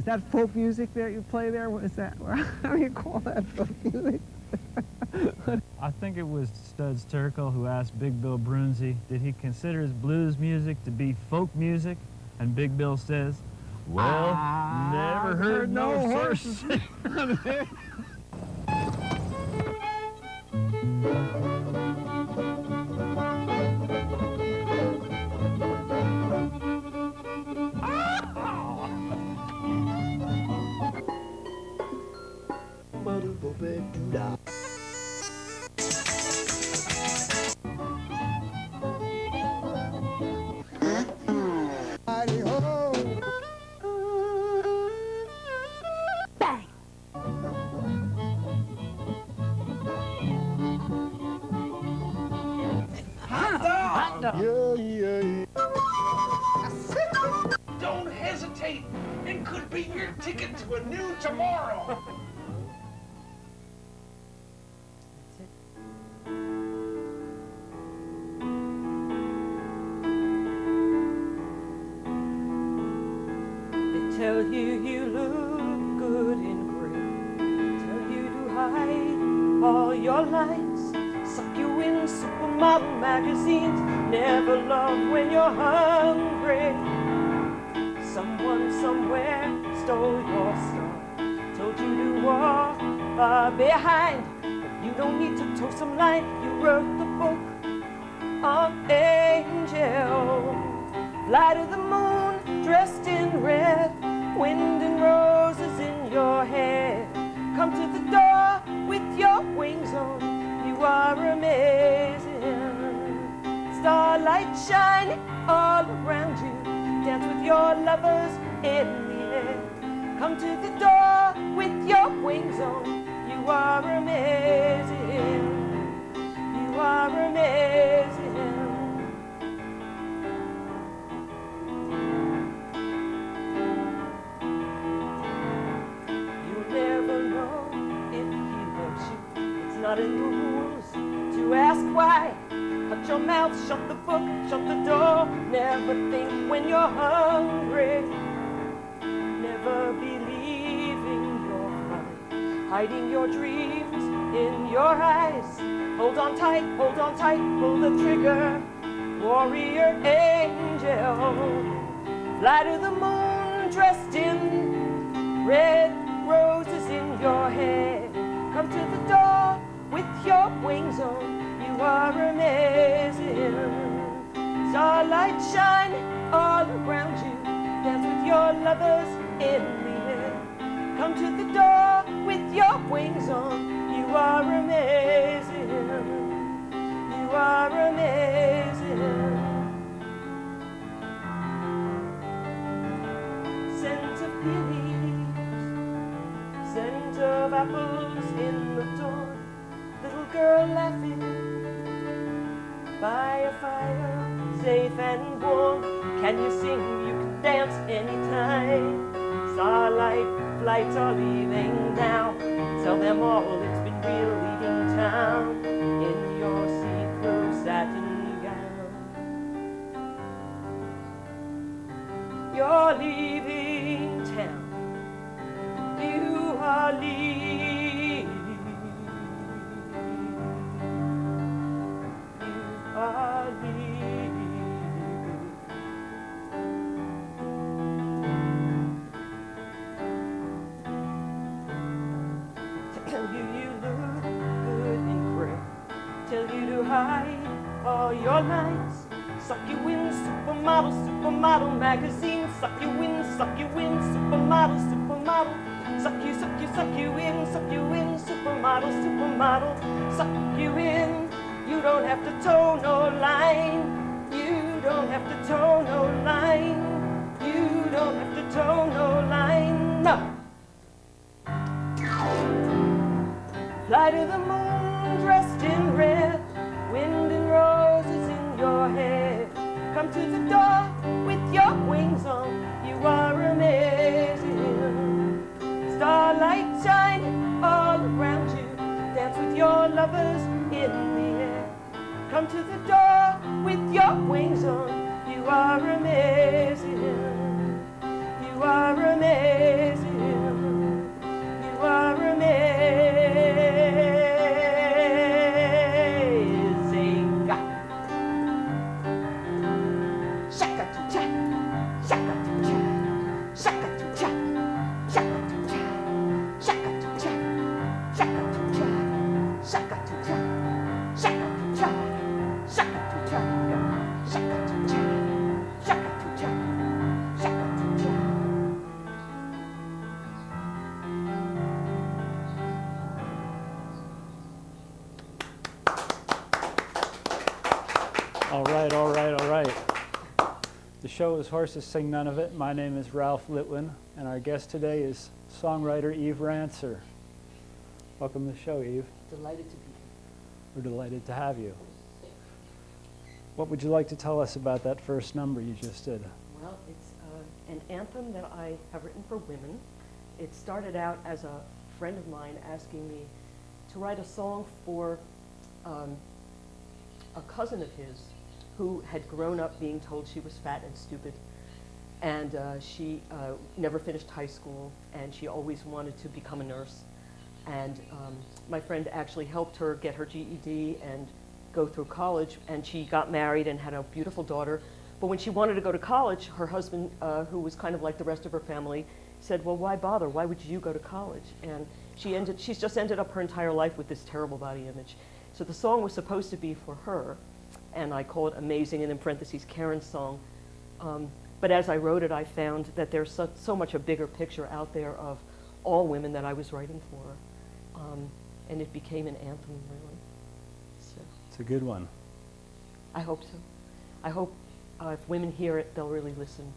that folk music that you play there? What is that? How do you call that folk music? I think it was Studs Terkel who asked Big Bill Brunzi, did he consider his blues music to be folk music? And Big Bill says, well, never heard no horses. Don't hesitate. It could be your ticket to a new tomorrow. They tell you you look good in gray. Tell you to hide all your lights. Suck you in supermodel magazines. Never love when you're hungry. Someone somewhere stole your star. Told you to walk far behind. But you don't need to toe some line. You wrote the book on Angel. Fly to the moon dressed in red. Wind and roses in your hair. Come to the door with your wings on. You are amazing. Starlight shining all around you. Dance with your lovers in the air. Come to the door with your wings on. You are amazing. You are amazing. You'll never know if he loves you. It's not in the rules to ask why. Shut your mouth, shut the book, shut the door. Never think when you're hungry. Never believing you're fine. Hiding your dreams in your eyes. Hold on tight, pull the trigger. Warrior angel. Fly to the moon dressed in red. Roses in your hair. Come to the door with your wings on. You are amazing. Starlight shining all around you. Dance with your lovers in the air. Come to the door with your wings on. You are amazing. You are amazing. Scent of peonies, scent of apples in the dawn. Little girl laughing by a fire, safe and warm. Can you sing? You can dance anytime. Starlight flights are leaving now. Tell them all it's been real leaving town in your see-through satin gown. You're leaving town. You are leaving. You are leaving. Tell you you look good in gray. Tell you to hide all your lights. Suck you in, supermodel, supermodel magazine. Suck you in, supermodel, supermodel. Suck you in, supermodel, supermodel. Suck you in. You don't have to toe no line. You don't have to toe no line. You don't have to toe no line. No. Fly to the moon dressed in red. Wind and roses in your hair. Come to the door with your wings on. You are amazing. Starlight shining all around you. Dance with your lovers in the air. Come to the door with your wings on. You are amazing. You are amazing. show is Horses Sing None of It. My name is Ralph Litwin, and our guest today is songwriter Eve Rantzer. Welcome to the show, Eve. Delighted to be here. We're delighted to have you. What would you like to tell us about that first number you just did? Well, it's an anthem that I have written for women. It started out as a friend of mine asking me to write a song for a cousin of his who had grown up being told she was fat and stupid. And she never finished high school, and she always wanted to become a nurse. And my friend actually helped her get her GED and go through college, and she got married and had a beautiful daughter. But when she wanted to go to college, her husband, who was kind of like the rest of her family, said, well, why bother? Why would you go to college? And she's just ended up her entire life with this terrible body image. So the song was supposed to be for her, and I call it Amazing, and in parentheses, Karen's song. But as I wrote it, I found that there's so much a bigger picture out there of all women that I was writing for. And it became an anthem, really. So It's a good one. I hope so. I hope if women hear it, they'll really listen.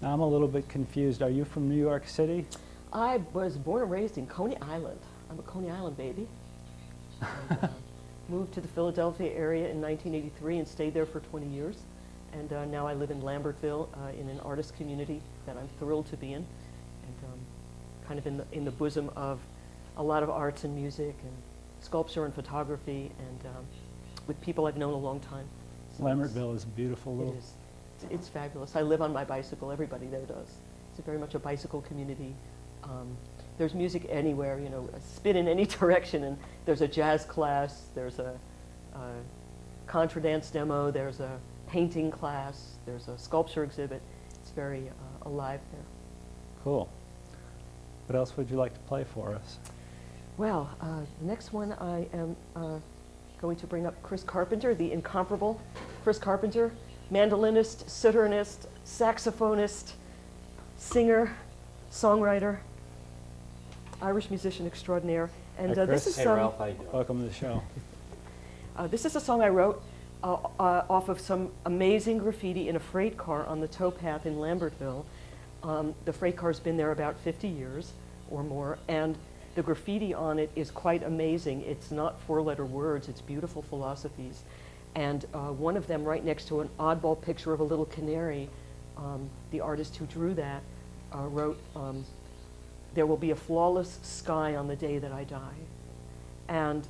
Now I'm a little bit confused. Are you from New York City? I was born and raised in Coney Island. I'm a Coney Island baby. And, moved to the Philadelphia area in 1983 and stayed there for 20 years. And now I live in Lambertville in an artist community that I'm thrilled to be in, and kind of in the bosom of a lot of arts and music and sculpture and photography, and with people I've known a long time. So Lambertville is a beautiful little... It is. It's fabulous. I live on my bicycle. Everybody there does. It's very much a bicycle community. There's music anywhere, you know, spin in any direction, and there's a jazz class, there's a contra dance demo, there's a painting class, there's a sculpture exhibit. It's very alive there. Cool. What else would you like to play for us? Well, the next one I am going to bring up Chris Carpenter, the incomparable Chris Carpenter, mandolinist, citernist, saxophonist, singer, songwriter, Irish musician extraordinaire. And Hi, Chris. this is Hey, Ralph, how you doing? Welcome to the show. This is a song I wrote off of some amazing graffiti in a freight car on the towpath in Lambertville. The freight car's been there about 50 years or more, and the graffiti on it is quite amazing. It's not four-letter words, it's beautiful philosophies. And one of them, right next to an oddball picture of a little canary, the artist who drew that wrote, there will be a flawless sky on the day that I die. And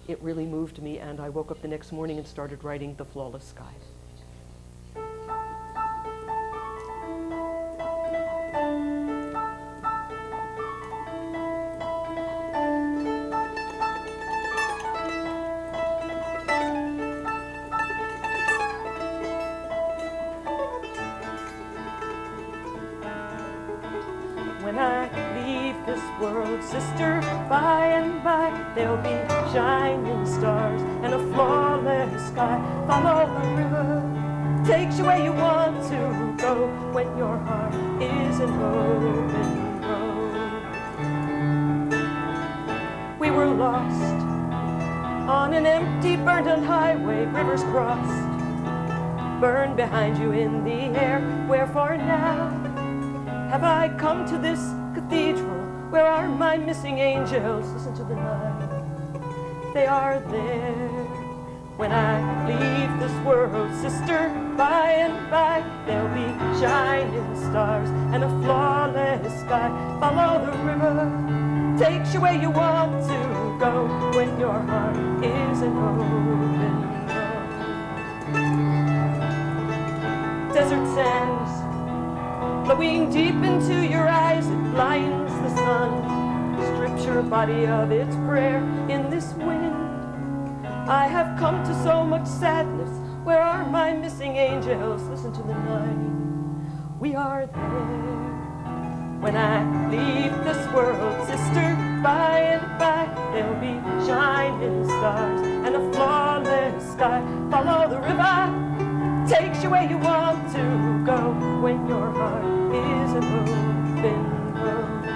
it really moved me, and I woke up the next morning and started writing The Flawless Sky. When I leave this world, sister, by and by, there'll be shining stars and a flawless sky. Follow the river, takes you where you want to go when your heart is an open road. We were lost on an empty, burned-out highway, rivers crossed, burned behind you in the air. Wherefore now have I come to this cathedral? Where are my missing angels? Listen to the night. They are there. When I leave this world, sister, by and by, there'll be shining stars and a flawless sky. Follow the river, takes you where you want to go when your heart is an open road. Desert sands flowing deep into your eyes, it blinds the sun, strips your body of its prayer. In this wind, I have come to so much sadness. Where are my missing angels? Listen to the night. We are there. When I leave this world, sister, by and by, there'll be shining stars and a flawless sky. Follow the river, takes you where you want to go when your heart is an open road.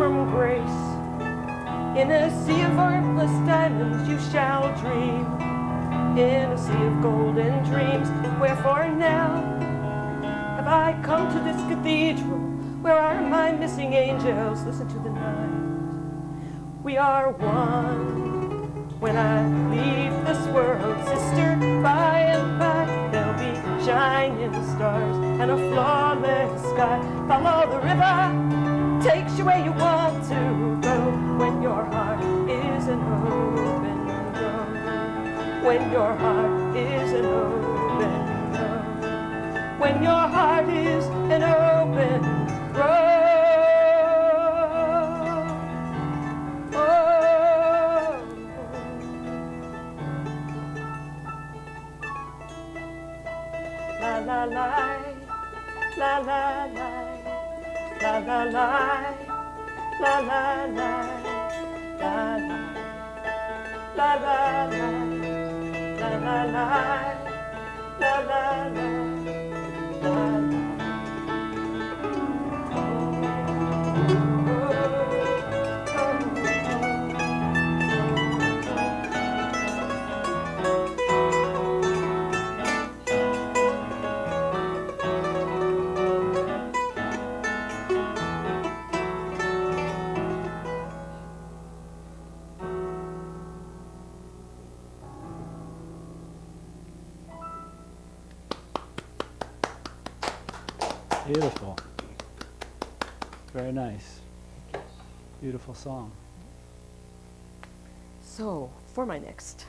warm grace. In a sea of artless diamonds you shall dream, in a sea of golden dreams. Wherefore now have I come to this cathedral? Where are my missing angels? Listen to the night. We are one. When I leave this world, sister, by and by there'll be shining stars and a flawless sky. Follow the river, takes you where you want to go. When your heart is an open road, when your heart is an open road, when your heart is an open road. La la la, la la la, la la la, la la la, la la la, la la la, la la la, la la. Beautiful. Very nice. Beautiful song. So, for my next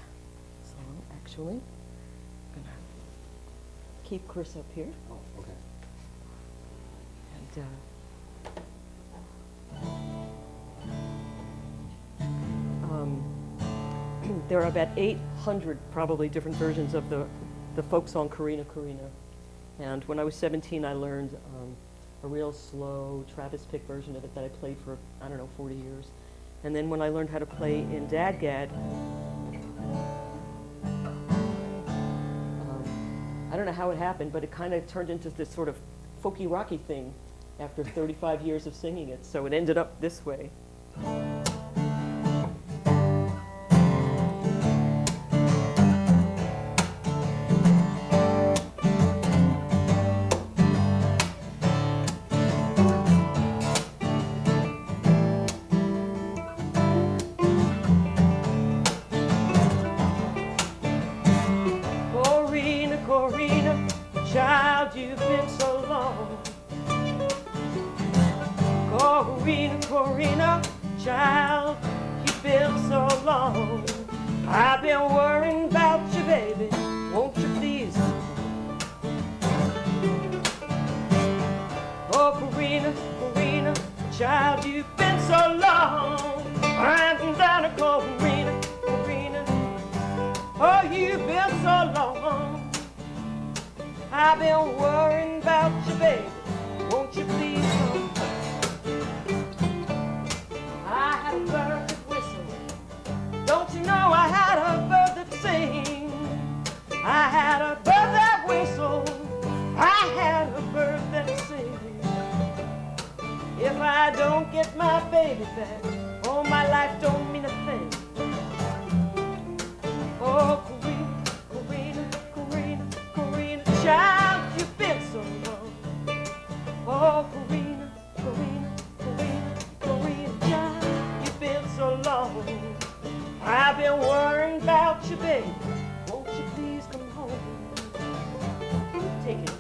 song, actually, I'm gonna keep Chris up here. Oh, okay. And there are about 800 probably different versions of the folk song Karina Karina. And when I was 17, I learned a real slow Travis Pick version of it that I played for, I don't know, 40 years. And then when I learned how to play in Dadgad, I don't know how it happened, but it kind of turned into this sort of folky rocky thing after 35 years of singing it. So it ended up this way. Corina, child, you've been so long. I've been worrying about you, baby. Won't you please? Oh, Corina, Corina, child, you've been so long. I'm down to Corina, Corina. Oh, you've been so long. I've been worrying about you, baby. Won't you please come? I had a bird that whistled. Don't you know I had a bird that sing? I had a bird that whistled. I had a bird that sing. If I don't get my baby back, oh, my life don't mean a thing. Oh, Corina, Corina, Corina, Corina, child, you've been so long. Oh, Corina, Corina, Corina, Corina, child, you've been so long. I've been worrying about you, baby. Won't you please come home? Take it.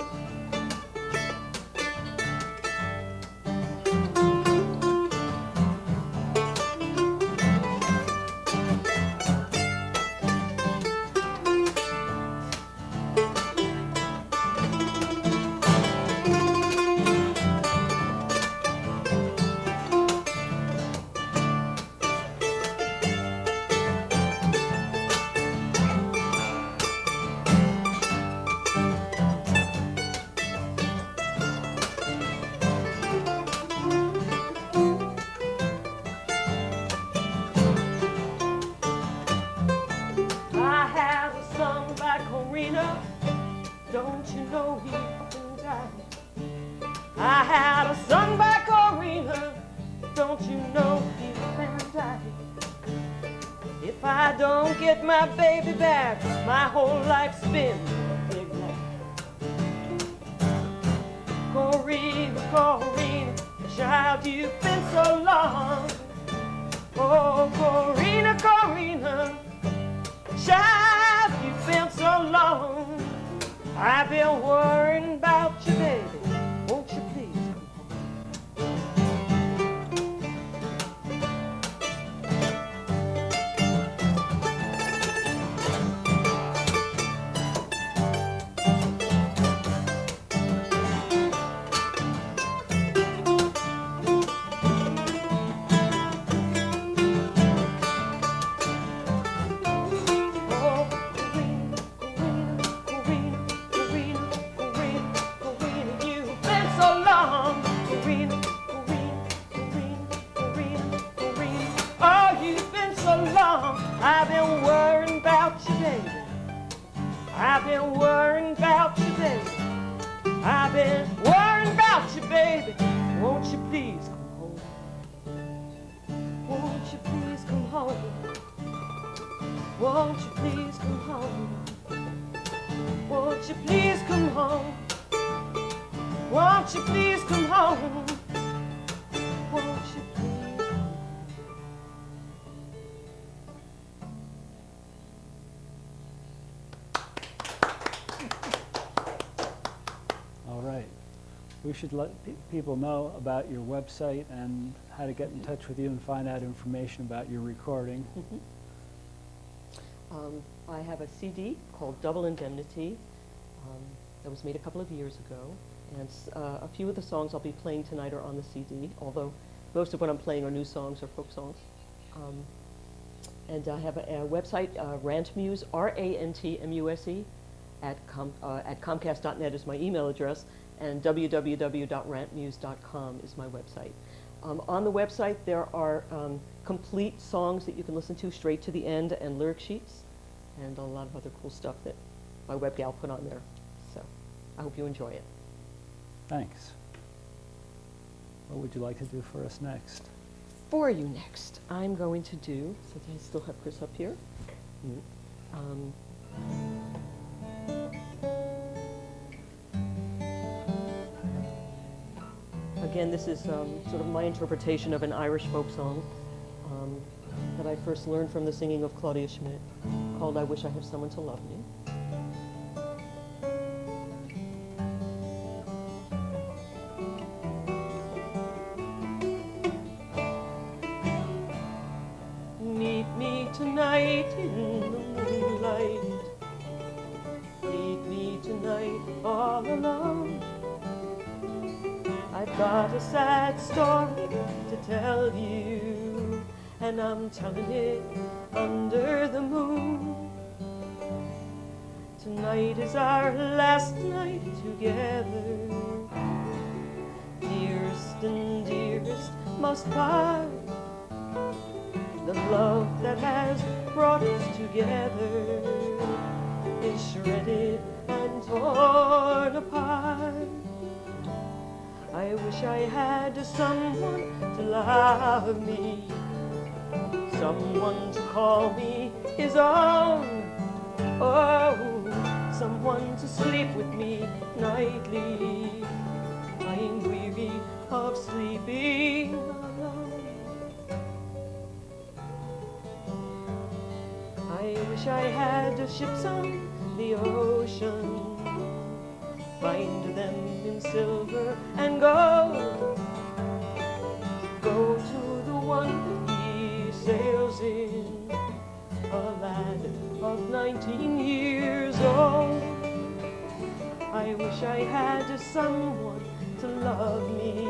Don't you know he often died? I had a son by Corina. Don't don't you know, and I, if I don't get my baby back, my whole life's been a big lie. Corina, Corina, child, you've been so long. Oh, Corina, Corina, child, you've been so long. I've been worrying about you, baby. Won't you please come home? I've been worrying about you, baby. I've been worrying about you, baby. I've been worrying about you, baby. Won't you please come home? Won't you please come home? Won't you please come home? Won't you please come home? Won't you please come home? Won't you please? All right. We should let people know about your website and how to get in touch with you and find out information about your recording. I have a CD called Double Indemnity that was made a couple of years ago, and a few of the songs I'll be playing tonight are on the CD, although most of what I'm playing are new songs or folk songs. And I have a website, Rantmuse, R-A-N-T-M-U-S-E, at Comcast.net is my email address, and www.rantmuse.com is my website. On the website, there are complete songs that you can listen to straight to the end, and lyric sheets, and a lot of other cool stuff that my web gal put on there. So I hope you enjoy it. Thanks. What would you like to do for us next? For you next, I'm going to do, since I still have Chris up here, again, this is sort of my interpretation of an Irish folk song that I first learned from the singing of Claudia Schmidt, called I Wish I Had Someone to Love Me. Meet me tonight in the moonlight. Leave me tonight all alone. I've got a sad story to tell you, and I'm telling it under the moon. Tonight is our last night together. Dearest and dearest must part. The love that has brought us together is shredded and torn apart. I wish I had someone to love me, someone to call me his own. Oh, someone to sleep with me nightly. I'm weary of sleeping alone. I wish I had ships on the ocean, bind them in silver and gold. Go to the one that he sails in, a lad of 19 years old. I wish I had someone to love me,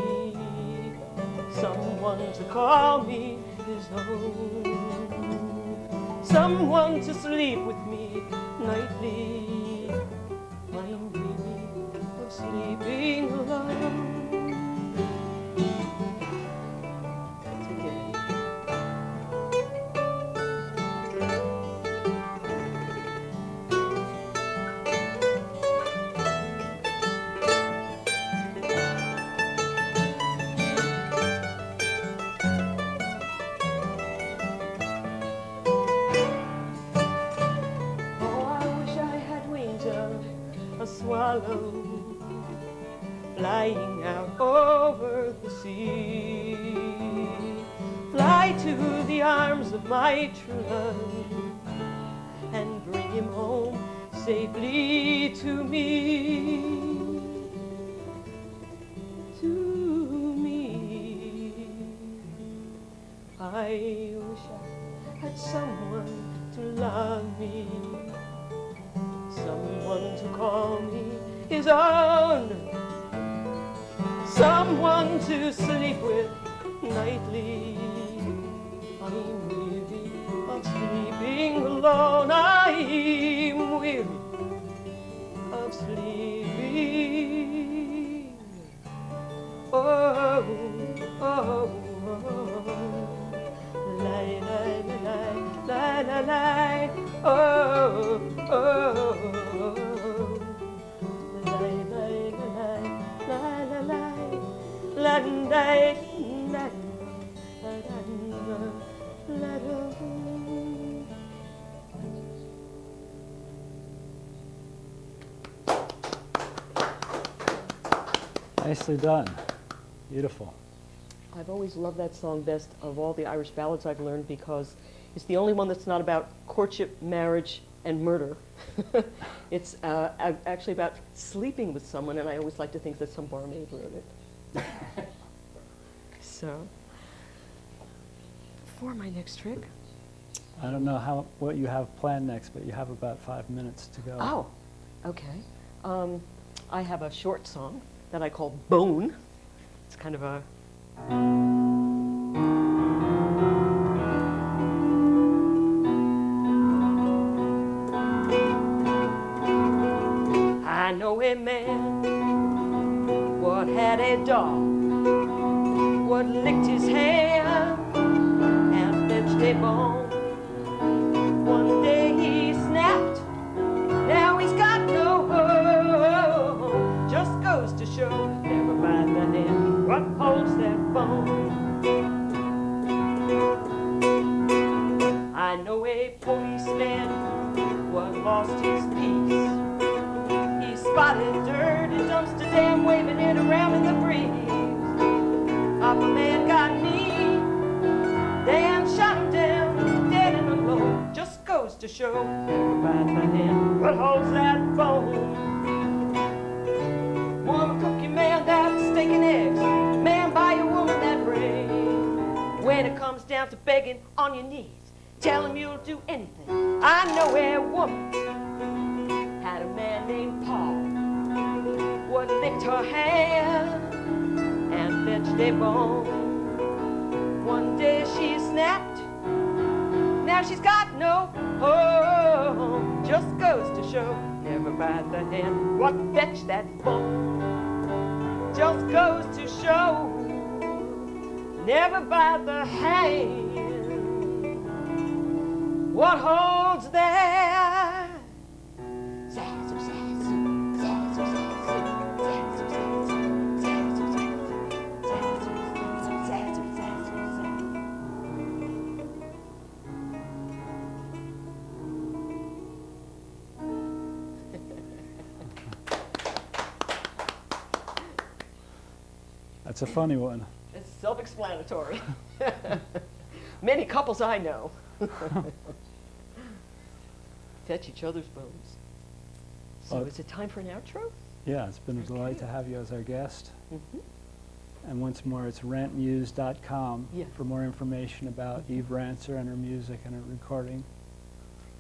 someone to call me his own, someone to sleep with me nightly. I'm weary of sleeping alone. Take it. swallow flying out over the sea. Fly to the arms of my true love and bring him home safely to me. To me. I wish I had someone to love me, someone to call me his own, someone to sleep with nightly. I'm weary of sleeping alone. I'm weary of sleeping. Oh, oh, oh. La la la la la la. Oh, oh, oh. La la la la la la. La la la. Nicely done. Beautiful. I've always loved that song best of all the Irish ballads I've learned because it's the only one that's not about courtship, marriage, and murder. It's actually about sleeping with someone, and I always like to think that some barmaid wrote it. So, for my next trick. I don't know what you have planned next, but you have about 5 minutes to go. Oh, okay. I have a short song that I call Bone. It's kind of a... I know a man what had a dog what licked his hand and fetched a bone. One day he snapped, now he's got no home. Just goes to show, never by the hand, what holds that bone. I know a policeman what lost his peace. He spotted dirty dumpster dam waving it around in the breeze. Up a man got knee, Dan shot him down, dead in the low. Just goes to show, never by the hand, what holds that bone. Woman, cook your man that steak and eggs. Man, buy your woman that ring. When it comes down to begging on your knees, tell him you'll do anything. I know a woman had a man named Paul what licked her hand and fetched a bone. One day she snapped, now she's got no home. Just goes to show, never by the hand, what fetched that bone. Just goes to show, never by the hand, what holds that. That's a funny one. It's self-explanatory. Many couples I know fetch each other's bones. So is it time for an outro? Yeah, it's been a delight to have you as our guest. Mm-hmm. And once more, it's rantmuse.com for more information about Eve Rantzer and her music and her recording.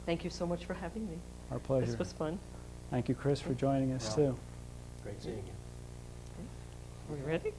Thank you so much for having me. Our pleasure. This was fun. Thank you, Chris, for joining us, too. Great seeing you. Are we ready?